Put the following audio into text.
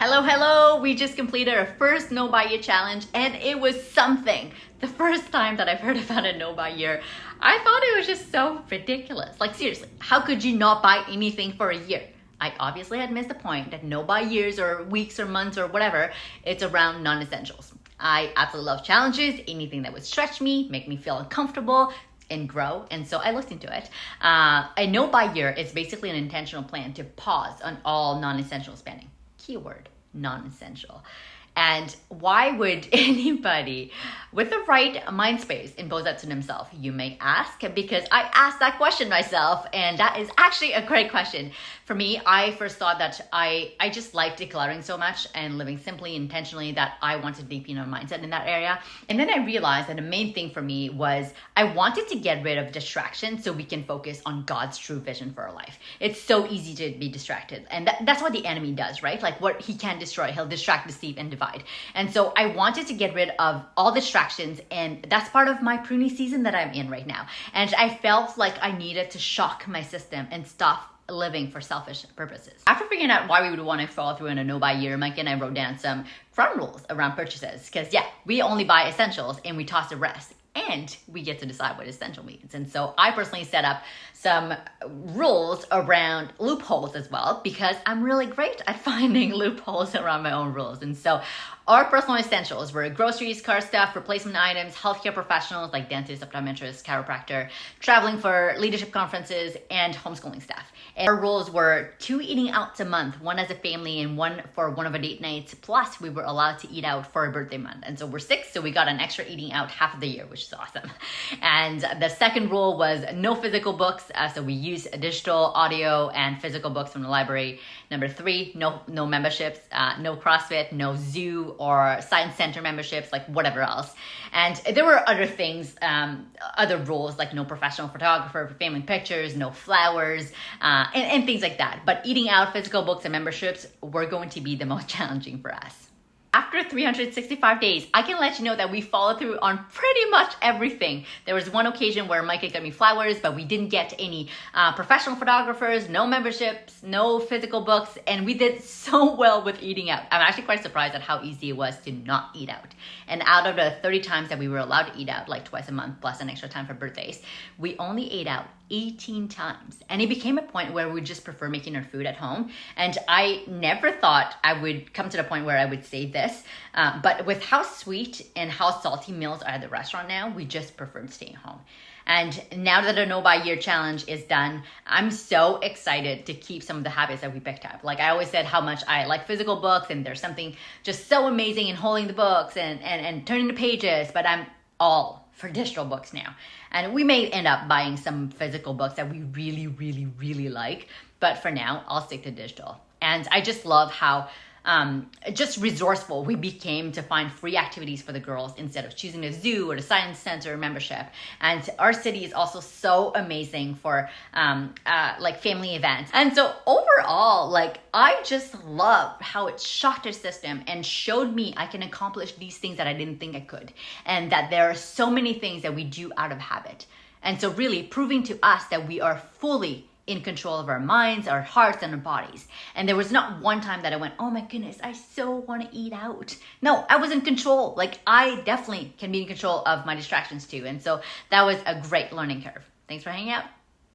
Hello, we just completed our first no buy year challenge and it was something. The first time that I've heard about a no buy year, I thought it was just so ridiculous. Like seriously, how could you not buy anything for a year? I obviously had missed the point that no buy years or weeks or months or whatever, it's around non-essentials. I absolutely love challenges, anything that would stretch me, make me feel uncomfortable, and grow. And so I looked into it. A no buy year is basically an intentional plan to pause on all non-essential spending. Keyword, non-essential. And why would anybody with the right mind space impose that to themselves? You may ask, because I asked that question myself, and that is actually a great question. For me, I first thought that I just liked decluttering so much and living simply, intentionally, that I wanted to deepen my mindset in that area. And then I realized that the main thing for me was I wanted to get rid of distraction so we can focus on God's true vision for our life. It's so easy to be distracted. And that's what the enemy does, right? Like what he can destroy, he'll distract, deceive, and divide. And so I wanted to get rid of all distractions, and that's part of my pruning season that I'm in right now. And I felt like I needed to shock my system and stop living for selfish purposes. After figuring out why we would want to follow through on a no buy year, Mike and I wrote down some ground rules around purchases, because we only buy essentials and we toss the rest. And we get to decide what essential means. And so I personally set up some rules around loopholes as well, because I'm really great at finding loopholes around my own rules. And so our personal essentials were groceries, car stuff, replacement items, healthcare professionals like dentist, optometrist, chiropractor, traveling for leadership conferences, and homeschooling staff. And our rules were 2 eating outs a month, 1 as a family and 1 for one of our date nights. Plus we were allowed to eat out for a birthday month. And so we're 6, so we got an extra eating out half of the year, which is awesome. And the second rule was no physical books. So we use digital, audio, and physical books from the library. Number 3, no memberships, no CrossFit, no zoo or science center memberships, like whatever else. And there were other things, other rules like no professional photographer for family pictures, no flowers, and things like that. But eating out, physical books, and memberships were going to be the most challenging for us. After 365 days, I can let you know that we followed through on pretty much everything. There was one occasion where Micah got me flowers, but we didn't get any professional photographers, no memberships, no physical books, and we did so well with eating out. I'm actually quite surprised at how easy it was to not eat out. And out of the 30 times that we were allowed to eat out, like twice a month, plus an extra time for birthdays, we only ate out 18 times. And it became a point where we just prefer making our food at home. And I never thought I would come to the point where I would say this, but with how sweet and how salty meals are at the restaurant now, we just preferred staying home. And now that the no buy year challenge is done, I'm so excited to keep some of the habits that we picked up. Like I always said how much I like physical books, and there's something just so amazing in holding the books and turning the pages, but I'm all for digital books now. And we may end up buying some physical books that we really like, but for now, I'll stick to digital. And I just love how just resourceful we became to find free activities for the girls instead of choosing the zoo or the science center membership. And our city is also so amazing for like family events. And so overall, like I just love how it shocked our system and showed me I can accomplish these things that I didn't think I could. And that there are so many things that we do out of habit. And so really proving to us that we are fully in control of our minds, our hearts, and our bodies. And there was not one time that I went, oh my goodness, I so want to eat out. No, I was in control. Like I definitely can be in control of my distractions too. And so that was a great learning curve. Thanks for hanging out.